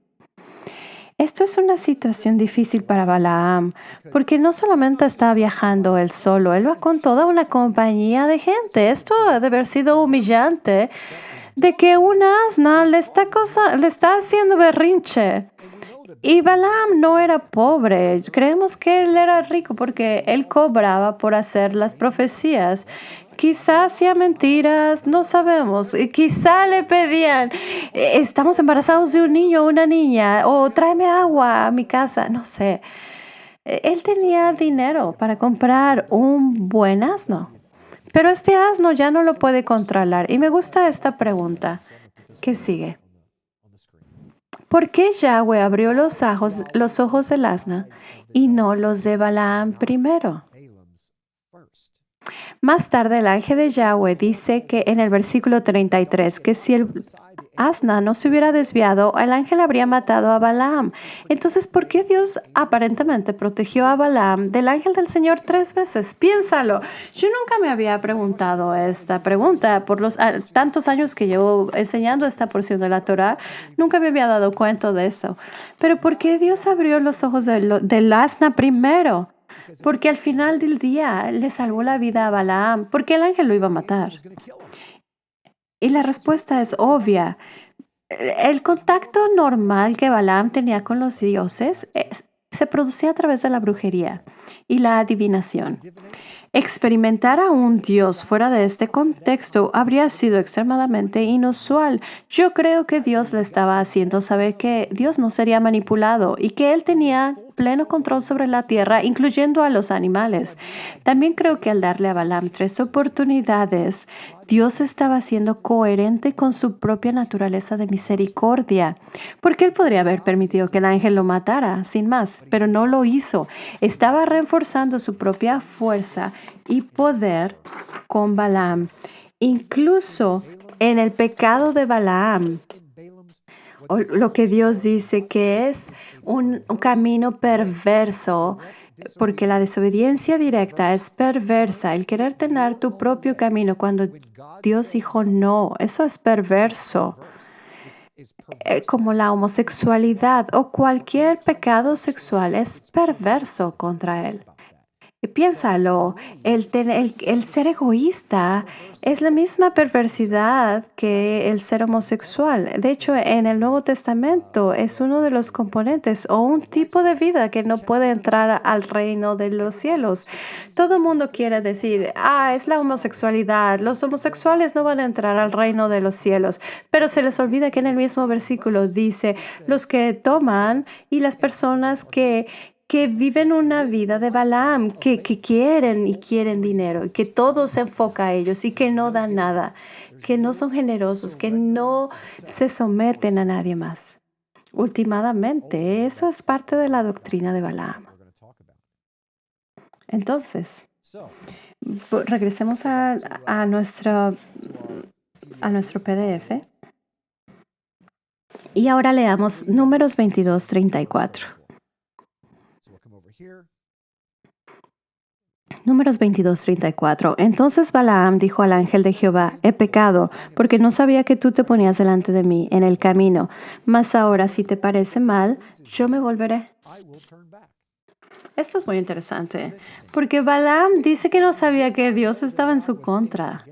Esto es una situación difícil para Balaam, porque no solamente está viajando él solo, él va con toda una compañía de gente. Esto ha de haber sido humillante de que un asna le está haciendo berrinche. Y Balaam no era pobre. Creemos que él era rico porque él cobraba por hacer las profecías. Quizás hacía mentiras, no sabemos. Y quizá le pedían, estamos embarazados de un niño o una niña, o tráeme agua a mi casa, no sé. Él tenía dinero para comprar un buen asno, pero este asno ya no lo puede controlar. Y me gusta esta pregunta que sigue. ¿Por qué Yahweh abrió los ojos del asna y no los de Balaam primero? Más tarde, el ángel de Yahweh dice que en el versículo 33 que si el asna no se hubiera desviado, el ángel habría matado a Balaam. Entonces, ¿por qué Dios aparentemente protegió a Balaam del ángel del Señor 3 veces? Piénsalo. Yo nunca me había preguntado esta pregunta por los tantos años que llevo enseñando esta porción de la Torá. Nunca me había dado cuenta de eso. Pero ¿por qué Dios abrió los ojos del asna primero? Porque al final del día le salvó la vida a Balaam, porque el ángel lo iba a matar. Y la respuesta es obvia. El contacto normal que Balaam tenía con los dioses se producía a través de la brujería y la adivinación. Experimentar a un Dios fuera de este contexto habría sido extremadamente inusual. Yo creo que Dios le estaba haciendo saber que Dios no sería manipulado y que Él tenía pleno control sobre la tierra, incluyendo a los animales. También creo que al darle a Balaam 3 oportunidades, Dios estaba siendo coherente con su propia naturaleza de misericordia, porque Él podría haber permitido que el ángel lo matara, sin más, pero no lo hizo. Estaba reforzando su propia fuerza y poder con Balaam. Incluso en el pecado de Balaam, o lo que Dios dice que es un camino perverso, porque la desobediencia directa es perversa. El querer tener tu propio camino cuando Dios dijo no, eso es perverso. Como la homosexualidad o cualquier pecado sexual es perverso contra Él. Y piénsalo, el ser egoísta es la misma perversidad que el ser homosexual. De hecho, en el Nuevo Testamento es uno de los componentes o un tipo de vida que no puede entrar al reino de los cielos. Todo el mundo quiere decir, es la homosexualidad. Los homosexuales no van a entrar al reino de los cielos. Pero se les olvida que en el mismo versículo dice, los que toman y las personas que viven una vida de Balaam, que quieren dinero, y que todo se enfoca a ellos y que no dan nada, que no son generosos, que no se someten a nadie más. Últimamente, eso es parte de la doctrina de Balaam. Entonces, regresemos a nuestro PDF y ahora leamos Números 22:34. Números 22:34. Entonces Balaam dijo al ángel de Jehová, he pecado, porque no sabía que tú te ponías delante de mí en el camino. Mas ahora, si te parece mal, yo me volveré. Esto es muy interesante, porque Balaam dice que no sabía que Dios estaba en su contra.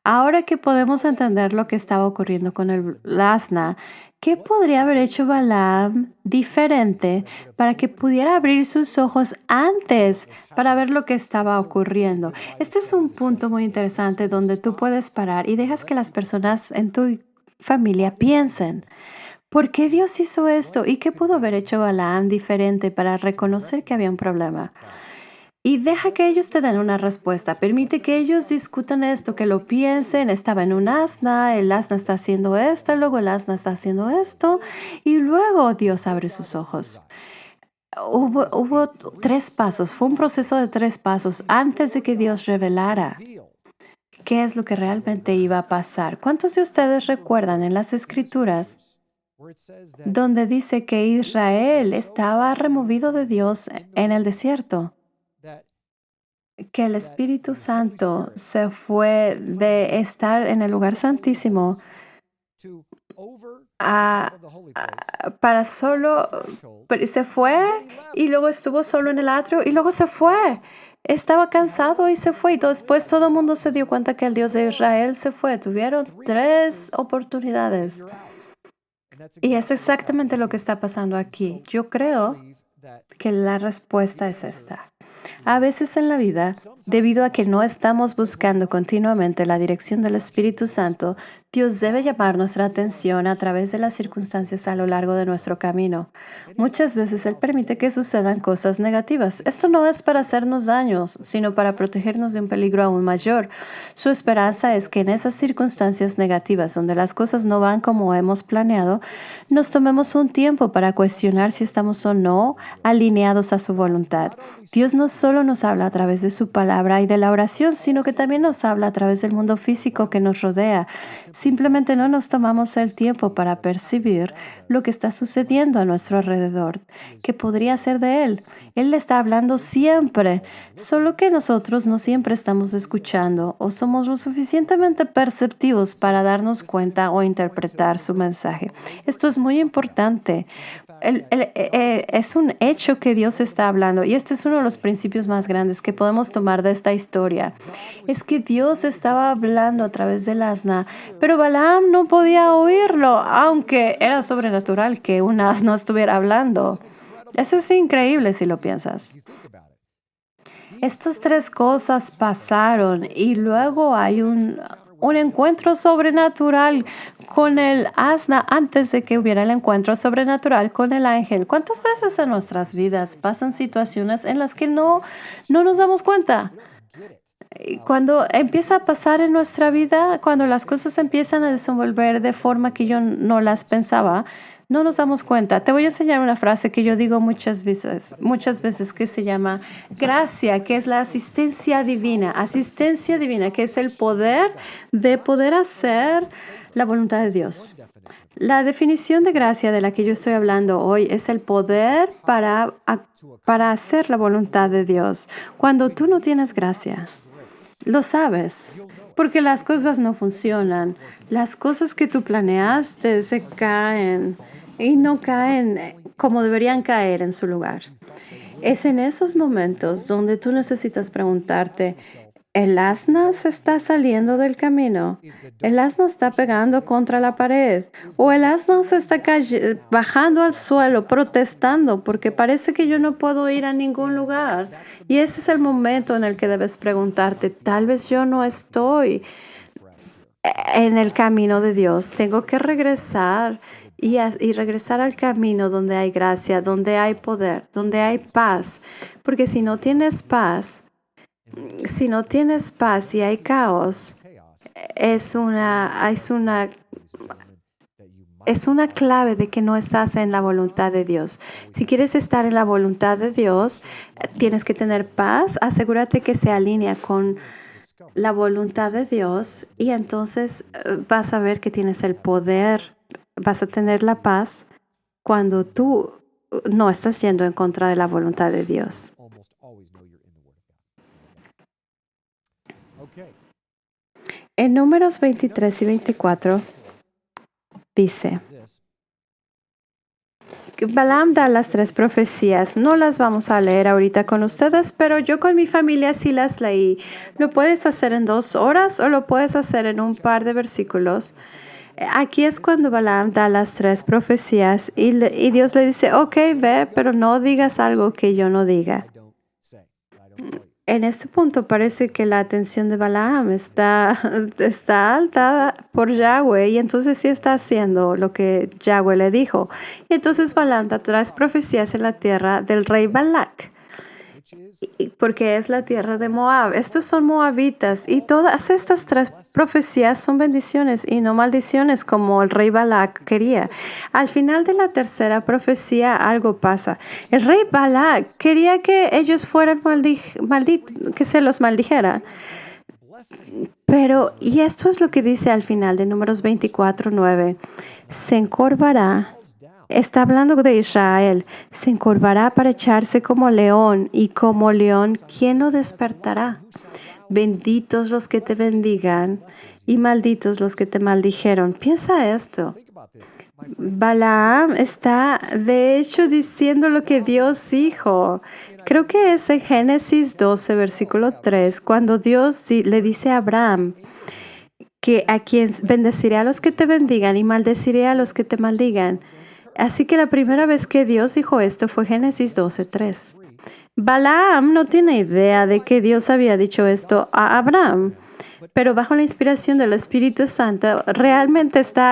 Ahora que podemos entender lo que estaba ocurriendo con el asna, ¿qué podría haber hecho Balaam diferente para que pudiera abrir sus ojos antes para ver lo que estaba ocurriendo? Este es un punto muy interesante donde tú puedes parar y dejas que las personas en tu familia piensen. ¿Por qué Dios hizo esto? ¿Y qué pudo haber hecho Balaam diferente para reconocer que había un problema? Y deja que ellos te den una respuesta. Permite que ellos discutan esto, que lo piensen. Estaba en un asna, el asna está haciendo esto, luego el asna está haciendo esto, y luego Dios abre sus ojos. Hubo 3 pasos, fue un proceso de 3 pasos antes de que Dios revelara qué es lo que realmente iba a pasar. ¿Cuántos de ustedes recuerdan en las Escrituras donde dice que Israel estaba removido de Dios en el desierto? Que el Espíritu Santo se fue de estar en el lugar santísimo a, para solo, pero se fue y luego estuvo solo en el atrio y luego se fue. Estaba cansado y se fue. Y después todo el mundo se dio cuenta que el Dios de Israel se fue. Tuvieron 3 oportunidades. Y es exactamente lo que está pasando aquí. Yo creo que la respuesta es esta. A veces en la vida, debido a que no estamos buscando continuamente la dirección del Espíritu Santo, Dios debe llamar nuestra atención a través de las circunstancias a lo largo de nuestro camino. Muchas veces Él permite que sucedan cosas negativas. Esto no es para hacernos daños, sino para protegernos de un peligro aún mayor. Su esperanza es que en esas circunstancias negativas, donde las cosas no van como hemos planeado, nos tomemos un tiempo para cuestionar si estamos o no alineados a su voluntad. Dios no solo nos habla a través de su palabra y de la oración, sino que también nos habla a través del mundo físico que nos rodea. Simplemente no nos tomamos el tiempo para percibir lo que está sucediendo a nuestro alrededor, que podría ser de Él. Él le está hablando siempre, solo que nosotros no siempre estamos escuchando o somos lo suficientemente perceptivos para darnos cuenta o interpretar su mensaje. Esto es muy importante. Es un hecho que Dios está hablando y este es uno de los principios más grandes que podemos tomar de esta historia. Es que Dios estaba hablando a través del asna, pero Balaam no podía oírlo, aunque era sobrenatural que un asno estuviera hablando. Eso es increíble si lo piensas. Estas 3 cosas pasaron y luego hay un encuentro sobrenatural con el asna antes de que hubiera el encuentro sobrenatural con el ángel. ¿Cuántas veces en nuestras vidas pasan situaciones en las que no nos damos cuenta? Y cuando empieza a pasar en nuestra vida, cuando las cosas empiezan a desenvolver de forma que yo no las pensaba, no nos damos cuenta. Te voy a enseñar una frase que yo digo muchas veces que se llama gracia, que es la asistencia divina, que es el poder de poder hacer la voluntad de Dios. La definición de gracia de la que yo estoy hablando hoy es el poder para hacer la voluntad de Dios. Cuando tú no tienes gracia, lo sabes, porque las cosas no funcionan. Las cosas que tú planeaste se caen y no caen como deberían caer en su lugar. Es en esos momentos donde tú necesitas preguntarte, ¿el asna se está saliendo del camino? ¿El asna está pegando contra la pared? ¿O el asna se está bajando al suelo protestando porque parece que yo no puedo ir a ningún lugar? Y ese es el momento en el que debes preguntarte, tal vez yo no estoy en el camino de Dios. Tengo que regresar y regresar al camino donde hay gracia, donde hay poder, donde hay paz. Porque si no tienes paz y hay caos, es una clave de que no estás en la voluntad de Dios. Si quieres estar en la voluntad de Dios, tienes que tener paz. Asegúrate que se alinea con la voluntad de Dios y entonces vas a ver que tienes el poder, vas a tener la paz cuando tú no estás yendo en contra de la voluntad de Dios. En Números 23 y 24 dice, que Balaam da las 3 profecías. No las vamos a leer ahorita con ustedes, pero yo con mi familia sí las leí. Lo puedes hacer en 2 horas o lo puedes hacer en un par de versículos. Aquí es cuando Balaam da las 3 profecías y Dios le dice, ok, ve, pero no digas algo que yo no diga. En este punto parece que la atención de Balaam está alta por Yahweh y entonces sí está haciendo lo que Yahweh le dijo. Y entonces Balaam da 3 profecías en la tierra del rey Balac. porque es la tierra de Moab. Estos son moabitas y todas estas tres profecías son bendiciones y no maldiciones como el rey Balac quería. Al final de la tercera profecía algo pasa. El rey Balac quería que ellos fueran malditos, que se los maldijeran. Pero, y esto es lo que dice al final de Números 24:9. Se encorvará. Está hablando de Israel. Se encorvará para echarse como león, y como león, ¿quién lo despertará? Benditos los que te bendigan y malditos los que te maldijeron. Piensa esto. Balaam está de hecho diciendo lo que Dios dijo. Creo que es en Génesis 12, versículo 3, cuando Dios le dice a Abraham que a quien bendeciré a los que te bendigan y maldeciré a los que te maldigan. Así que la primera vez que Dios dijo esto fue Génesis 12:3. Balaam no tiene idea de que Dios había dicho esto a Abraham, pero bajo la inspiración del Espíritu Santo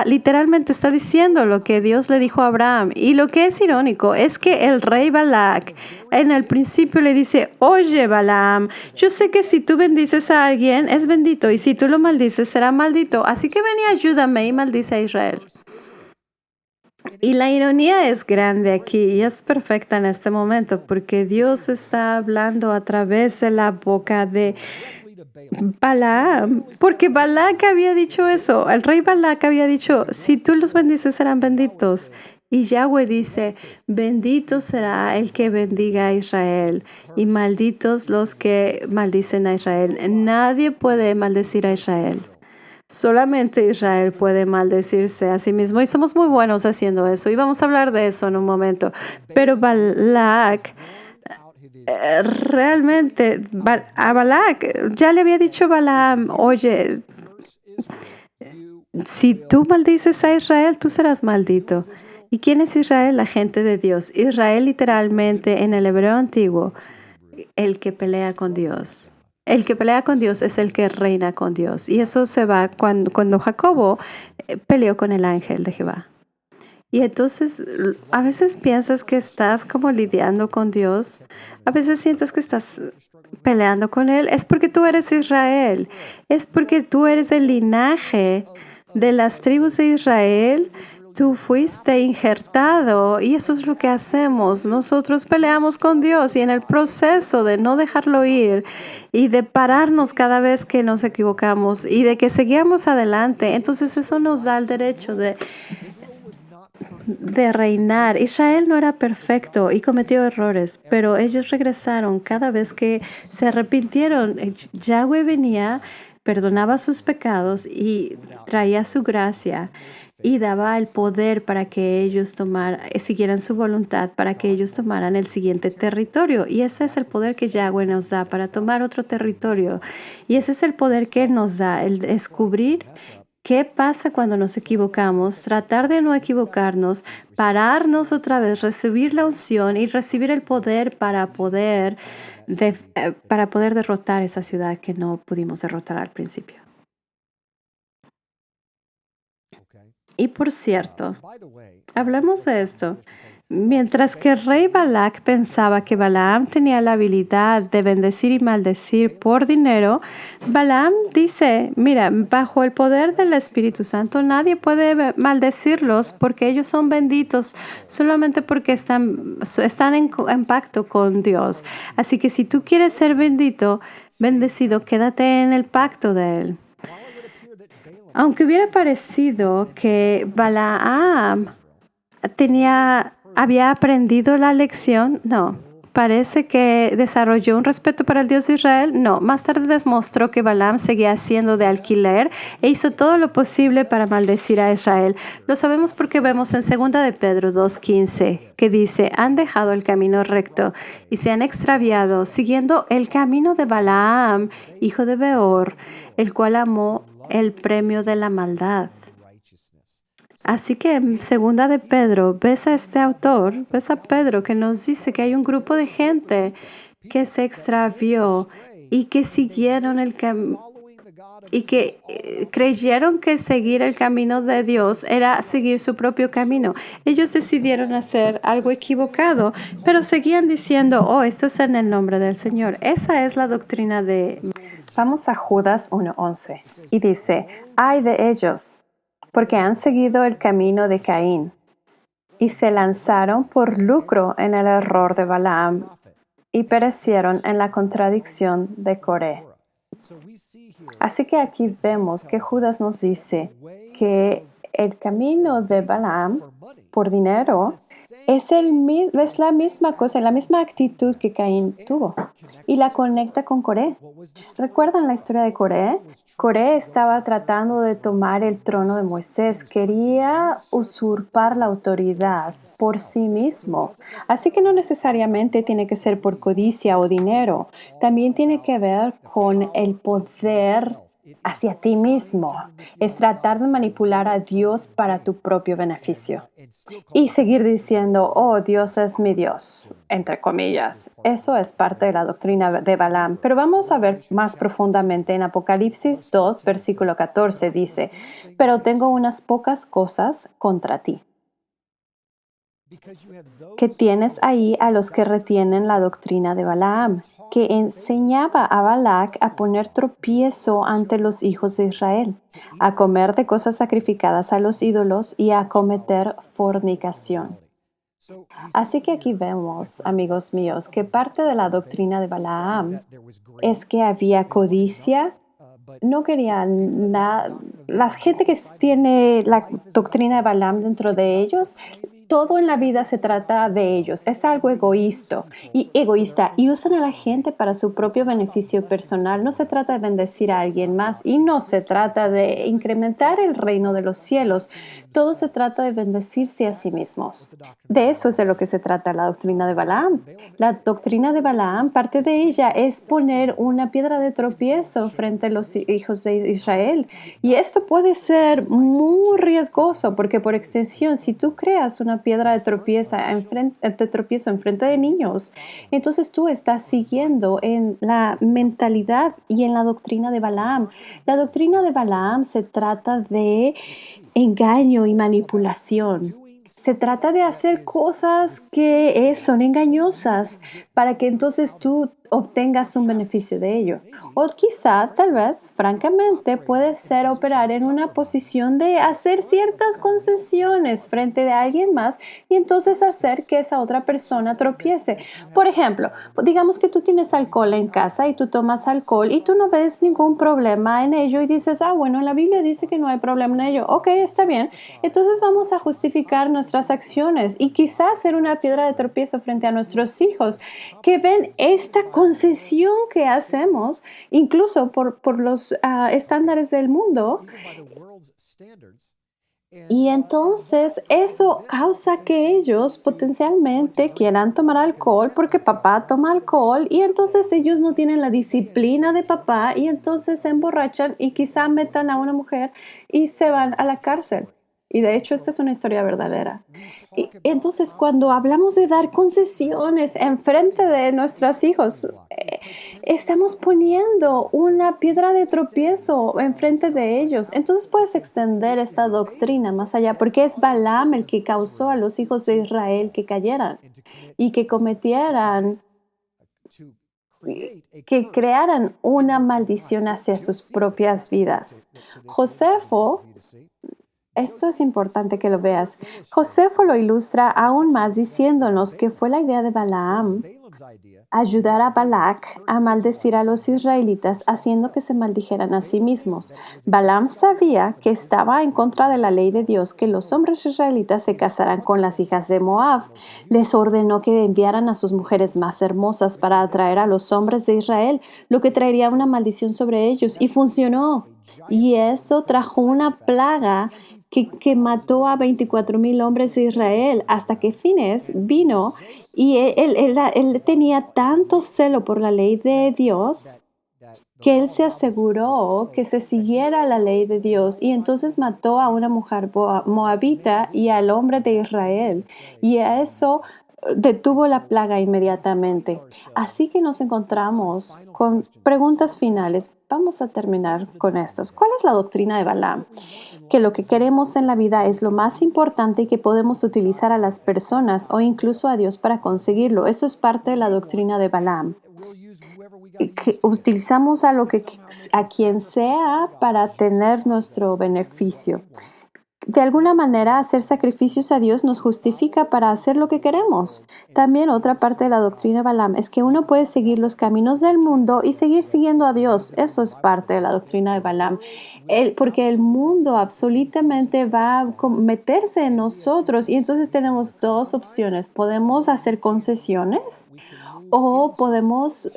literalmente está diciendo lo que Dios le dijo a Abraham. Y lo que es irónico es que el rey Balac en el principio le dice: oye Balaam, yo sé que si tú bendices a alguien es bendito y si tú lo maldices será maldito. Así que ven y ayúdame y maldice a Israel. Y la ironía es grande aquí y es perfecta en este momento porque Dios está hablando a través de la boca de Balaam, porque Balac había dicho eso. El rey Balac había dicho: si tú los bendices serán benditos. Y Yahweh dice: bendito será el que bendiga a Israel y malditos los que maldicen a Israel. Nadie puede maldecir a Israel. Solamente Israel puede maldecirse a sí mismo y somos muy buenos haciendo eso y vamos a hablar de eso en un momento. Pero Balac, realmente, a Balac ya le había dicho Balaam: oye, si tú maldices a Israel, tú serás maldito. ¿Y quién es Israel? La gente de Dios. Israel literalmente en el hebreo antiguo, el que pelea con Dios. El que pelea con Dios es el que reina con Dios. Y eso se va cuando Jacobo peleó con el ángel de Jehová. Y entonces a veces piensas que estás como lidiando con Dios. A veces sientes que estás peleando con Él. Es porque tú eres Israel. Es porque tú eres el linaje de las tribus de Israel. Tú fuiste injertado y eso es lo que hacemos. Nosotros peleamos con Dios y en el proceso de no dejarlo ir y de pararnos cada vez que nos equivocamos y de que seguimos adelante, entonces eso nos da el derecho de reinar. Israel no era perfecto y cometió errores, pero ellos regresaron cada vez que se arrepintieron. Yahweh venía, perdonaba sus pecados y traía su gracia y daba el poder para que ellos siguieran su voluntad, para que ellos tomaran el siguiente territorio. Y ese es el poder que Yahweh nos da para tomar otro territorio. Y ese es el poder que nos da, el descubrir qué pasa cuando nos equivocamos, tratar de no equivocarnos, pararnos otra vez, recibir la unción y recibir el poder para poder derrotar esa ciudad que no pudimos derrotar al principio. Y por cierto, hablemos de esto. Mientras que el rey Balac pensaba que Balaam tenía la habilidad de bendecir y maldecir por dinero, Balaam dice: mira, bajo el poder del Espíritu Santo nadie puede maldecirlos porque ellos son benditos solamente porque están en pacto con Dios. Así que si tú quieres ser bendecido, quédate en el pacto de Él. Aunque hubiera parecido que Balaam había aprendido la lección, no. Parece que desarrolló un respeto para el Dios de Israel. No, más tarde demostró que Balaam seguía siendo de alquiler e hizo todo lo posible para maldecir a Israel. Lo sabemos porque vemos en 2 de Pedro 2:15 que dice: han dejado el camino recto y se han extraviado siguiendo el camino de Balaam, hijo de Beor, el cual amó el premio de la maldad. Así que en 2 de Pedro, ves a este autor, ves a Pedro que nos dice que hay un grupo de gente que se extravió y que siguieron y que creyeron que seguir el camino de Dios era seguir su propio camino. Ellos decidieron hacer algo equivocado, pero seguían diciendo, oh, esto es en el nombre del Señor. Esa es la doctrina de... Vamos a Judas 1:11 y dice, ay de ellos, porque han seguido el camino de Caín y se lanzaron por lucro en el error de Balaam y perecieron en la contradicción de Coré. Así que aquí vemos que Judas nos dice que el camino de Balaam por dinero es la misma cosa, la misma actitud que Caín tuvo y la conecta con Coré. ¿Recuerdan la historia de Coré? Coré estaba tratando de tomar el trono de Moisés, quería usurpar la autoridad por sí mismo. Así que no necesariamente tiene que ser por codicia o dinero, también tiene que ver con el poder hacia ti mismo. Es tratar de manipular a Dios para tu propio beneficio. Y seguir diciendo, oh, Dios es mi Dios, entre comillas. Eso es parte de la doctrina de Balaam. Pero vamos a ver más profundamente en Apocalipsis 2, versículo 14. Dice, pero tengo unas pocas cosas contra ti, que tienes ahí a los que retienen la doctrina de Balaam, que enseñaba a Balac a poner tropiezo ante los hijos de Israel, a comer de cosas sacrificadas a los ídolos y a cometer fornicación. Así que aquí vemos, amigos míos, que parte de la doctrina de Balaam es que había codicia. No querían nada. La gente que tiene la doctrina de Balaam dentro de ellos, todo en la vida se trata de ellos. Es algo egoísta y usan a la gente para su propio beneficio personal. No se trata de bendecir a alguien más y no se trata de incrementar el reino de los cielos. Todo se trata de bendecirse a sí mismos. De eso es de lo que se trata la doctrina de Balaam. La doctrina de Balaam, parte de ella es poner una piedra de tropiezo frente a los hijos de Israel. Y esto puede ser muy riesgoso porque por extensión, si tú creas una piedra de tropiezo enfrente de niños, entonces tú estás siguiendo en la mentalidad y en la doctrina de Balaam. La doctrina de Balaam se trata de engaño y manipulación. Se trata de hacer cosas que son engañosas para que entonces tú obtengas un beneficio de ello. O quizá, tal vez, francamente, puede ser operar en una posición de hacer ciertas concesiones frente de alguien más y entonces hacer que esa otra persona tropiece. Por ejemplo, digamos que tú tienes alcohol en casa y tú tomas alcohol y tú no ves ningún problema en ello y dices, bueno, la Biblia dice que no hay problema en ello. Ok, está bien. Entonces vamos a justificar nuestras acciones y quizás hacer una piedra de tropiezo frente a nuestros hijos que ven esta concesión que hacemos, incluso por los estándares del mundo. Y entonces eso causa que ellos potencialmente quieran tomar alcohol porque papá toma alcohol y entonces ellos no tienen la disciplina de papá y entonces se emborrachan y quizá metan a una mujer y se van a la cárcel. Y de hecho esta es una historia verdadera. Y entonces cuando hablamos de dar concesiones en frente de nuestros hijos, estamos poniendo una piedra de tropiezo enfrente de ellos. Entonces puedes extender esta doctrina más allá, porque es Balaam el que causó a los hijos de Israel que cayeran y que cometieran, que crearan una maldición hacia sus propias vidas. Josefo, esto es importante que lo veas. Josefo lo ilustra aún más diciéndonos que fue la idea de Balaam ayudar a Balac a maldecir a los israelitas haciendo que se maldijeran a sí mismos. Balaam sabía que estaba en contra de la ley de Dios que los hombres israelitas se casaran con las hijas de Moab. Les ordenó que enviaran a sus mujeres más hermosas para atraer a los hombres de Israel, lo que traería una maldición sobre ellos. Y funcionó. Y eso trajo una plaga que mató a 24,000 hombres de Israel hasta que Fines vino y él tenía tanto celo por la ley de Dios que él se aseguró que se siguiera la ley de Dios y entonces mató a una mujer moabita y al hombre de Israel. Y a eso detuvo la plaga inmediatamente. Así que nos encontramos con preguntas finales. Vamos a terminar con estos. ¿Cuál es la doctrina de Balaam? Que lo que queremos en la vida es lo más importante y que podemos utilizar a las personas o incluso a Dios para conseguirlo. Eso es parte de la doctrina de Balaam. Y que utilizamos a quien sea para tener nuestro beneficio. De alguna manera, hacer sacrificios a Dios nos justifica para hacer lo que queremos. También otra parte de la doctrina de Balaam es que uno puede seguir los caminos del mundo y seguir siguiendo a Dios. Eso es parte de la doctrina de Balaam. Porque el mundo absolutamente va a meterse en nosotros y entonces tenemos dos opciones. Podemos hacer concesiones o podemos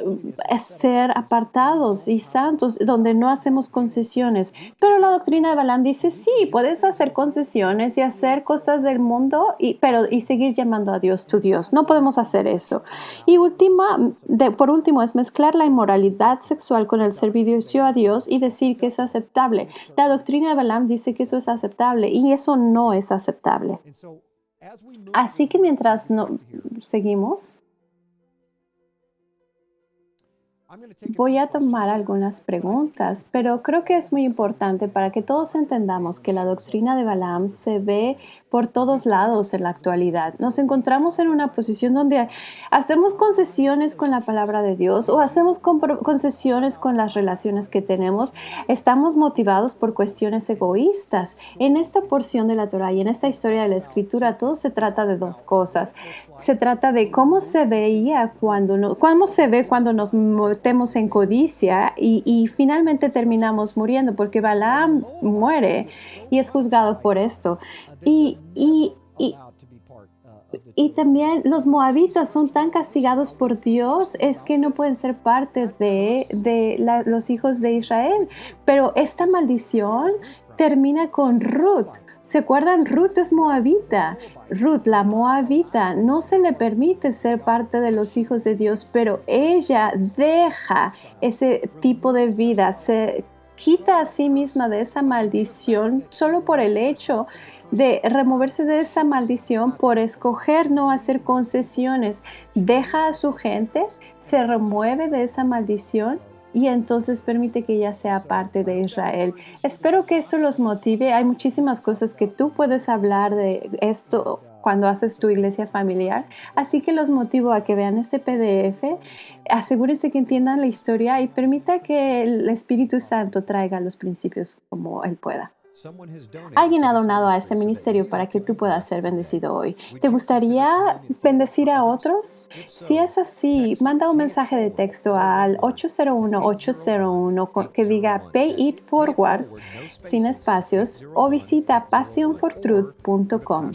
ser apartados y santos, donde no hacemos concesiones. Pero la doctrina de Balaam dice, sí, puedes hacer concesiones y hacer cosas del mundo, y seguir llamando a Dios tu Dios. No podemos hacer eso. Y por último, es mezclar la inmoralidad sexual con el servicio a Dios y decir que es aceptable. La doctrina de Balaam dice que eso es aceptable y eso no es aceptable. Así que mientras seguimos, voy a tomar algunas preguntas, pero creo que es muy importante para que todos entendamos que la doctrina de Balaam se ve por todos lados en la actualidad. Nos encontramos en una posición donde hacemos concesiones con la palabra de Dios o hacemos concesiones con las relaciones que tenemos. Estamos motivados por cuestiones egoístas. En esta porción de la Torá y en esta historia de la Escritura, todo se trata de dos cosas. Se trata de cómo se ve cuando nos metemos en codicia y finalmente terminamos muriendo, porque Balaam muere y es juzgado por esto. Y también los moabitas son tan castigados por Dios, es que no pueden ser parte de los hijos de Israel. Pero esta maldición termina con Ruth. ¿Se acuerdan? Ruth es moabita. Ruth, la moabita, no se le permite ser parte de los hijos de Dios, pero ella deja ese tipo de vida, se quita a sí misma de esa maldición solo por el hecho de removerse de esa maldición, por escoger no hacer concesiones. Deja a su gente, se remueve de esa maldición y entonces permite que ella sea parte de Israel. Espero que esto los motive. Hay muchísimas cosas que tú puedes hablar de esto cuando haces tu iglesia familiar. Así que los motivo a que vean este PDF, asegúrense que entiendan la historia y permita que el Espíritu Santo traiga los principios como Él pueda. Alguien ha donado a este ministerio para que tú puedas ser bendecido hoy. ¿Te gustaría bendecir a otros? Si es así, manda un mensaje de texto al 801-801 que diga Pay It Forward sin espacios o visita passionfortruth.com.